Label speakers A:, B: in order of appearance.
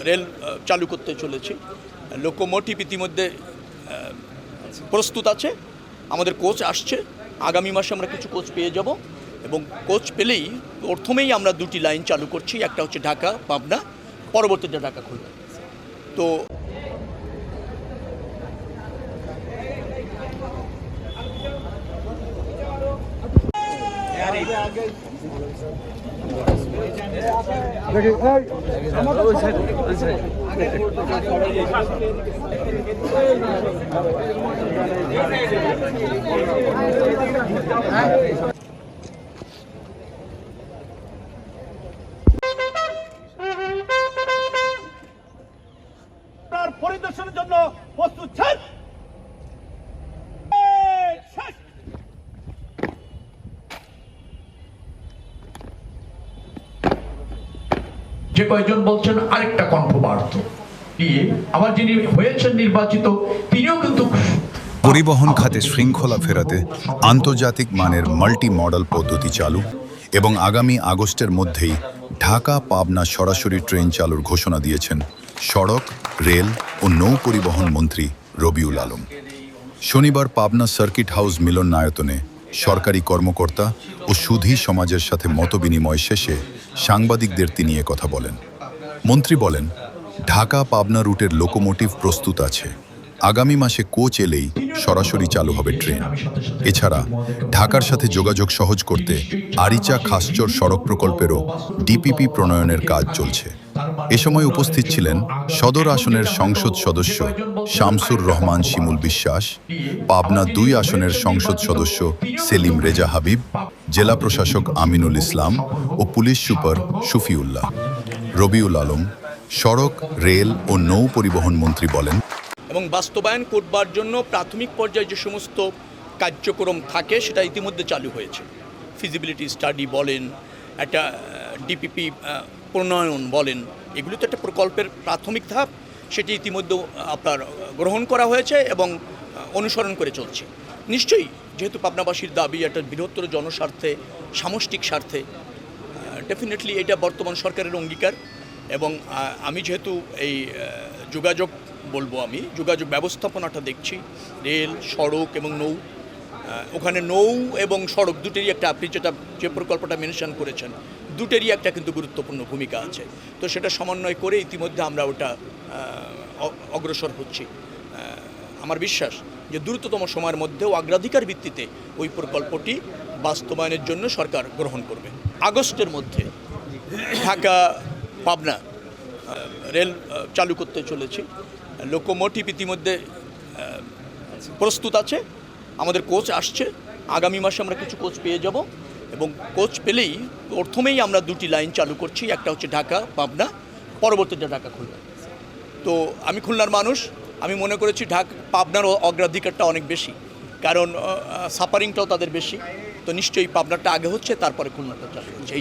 A: Rail চালু করতে চলেছি। লোকোমোটিভ ইতিমধ্যে প্রস্তুত আছে, আমাদের কোচ আসছে, আগামী মাসে আমরা কিছু কোচ পেয়ে যাব এবং কোচ পেলেই প্রথমেই আমরা দুটি লাইন চালু করছি, একটা হচ্ছে ঢাকা পাবনা, পরবর্তীতে ঢাকা খুলনা। তো
B: পরিদর্শনের জন্য প্রস্তুত ছেন।
C: যে কয়েকজন বলছেন আরেকটা কণ্ঠবার্ত দিয়ে আবার যিনি হয়েছেন নির্বাচিত তিনিও কিন্তু
D: পরিবহন খাতে শৃঙ্খলা ফেরাতে আন্তর্জাতিক মানের মাল্টি মডেল পদ্ধতি চালু এবং আগামী আগস্টের মধ্যেই ঢাকা পাবনা সরাসরি ট্রেন চালুর ঘোষণা দিয়েছেন সড়ক, রেল ও নৌ পরিবহন মন্ত্রী রবিউল আলম। শনিবার পাবনা সার্কিট হাউস মিলনায়তনে সরকারি কর্মকর্তা ও সুধী সমাজের সাথে মতবিনিময় শেষে সাংবাদিকদের তিনি কথা বলেন। মন্ত্রী বলেন, ঢাকা পাবনা রুটের লোকোমোটিভ প্রস্তুত আছে, আগামী মাসে কোচ এলেই সরাসরি চালু হবে ট্রেন। এছাড়া ঢাকার সাথে যোগাযোগ সহজ করতে আরিচা খাসচর সড়ক প্রকল্পেরও ডিপিপি প্রণয়নের কাজ চলছে। এ সময় উপস্থিত ছিলেন সদর আসনের সংসদ সদস্য শামসুর রহমান শিমুল বিশ্বাস, পাবনা ২ আসনের সংসদ সদস্য সেলিম রেজা হাবিব, জেলা প্রশাসক আমিনুল ইসলাম ও পুলিশ সুপার শফিউল্লাহ। রবিউল আলম, সড়ক, রেল ও নৌ পরিবহন মন্ত্রী বলেন,
A: এবং বাস্তবায়ন করবার জন্য প্রাথমিক পর্যায়ে যে সমস্ত কার্যক্রম থাকে সেটা ইতিমধ্যে চালু হয়েছে। ফিজিবিলিটি স্টাডি বলেন, একটা ডিপিপি প্রণয়ন বলেন, এগুলো তো একটা প্রকল্পের প্রাথমিক ধাপ, সেটি ইতিমধ্যে আপনার গ্রহণ করা হয়েছে এবং অনুসরণ করে চলছে। নিশ্চয়ই যেহেতু পাবনাবাসীর দাবি একটা বৃহত্তর জনস্বার্থে, সামষ্টিক স্বার্থে, ডেফিনেটলি এটা বর্তমান সরকারের অঙ্গীকার। এবং আমি যেহেতু এই যোগাযোগ যোগাযোগ ব্যবস্থাপনাটা দেখছি, রেল, সড়ক এবং নৌ, ওখানে নৌ এবং সড়ক দুটেরই একটা, আপনি যে প্রকল্পটা মেনশন করেছেন, দুটেরই একটা কিন্তু গুরুত্বপূর্ণ ভূমিকা আছে। তো সেটা সমন্বয় করে ইতিমধ্যে আমরা ওটা অগ্রসর হচ্ছি। আমার বিশ্বাস যে দ্রুততম সময়ের মধ্যেও অগ্রাধিকার ভিত্তিতে ওই প্রকল্পটি বাস্তবায়নের জন্য সরকার গ্রহণ করবে। আগস্টের মধ্যে ঢাকা পাবনা রেল চালু করতে চলেছি। লোকোমোটিভ ইতিমধ্যে প্রস্তুত আছে, আমাদের কোচ আসছে, আগামী মাসে আমরা কিছু কোচ পেয়ে যাব এবং কোচ পেলেই প্রথমেই আমরা দুটি লাইন চালু করছি, একটা হচ্ছে ঢাকা পাবনা, পরবর্তীতে ঢাকা খুলনা। তো আমি খুলনার মানুষ, আমি মনে করেছি পাবনার অগ্রাধিকারটা অনেক বেশি, কারণ সাফারিংটাও তাদের বেশি। তো নিশ্চয়ই পাবনারটা আগে হচ্ছে, তারপরে খুলনাটা চালু হচ্ছে।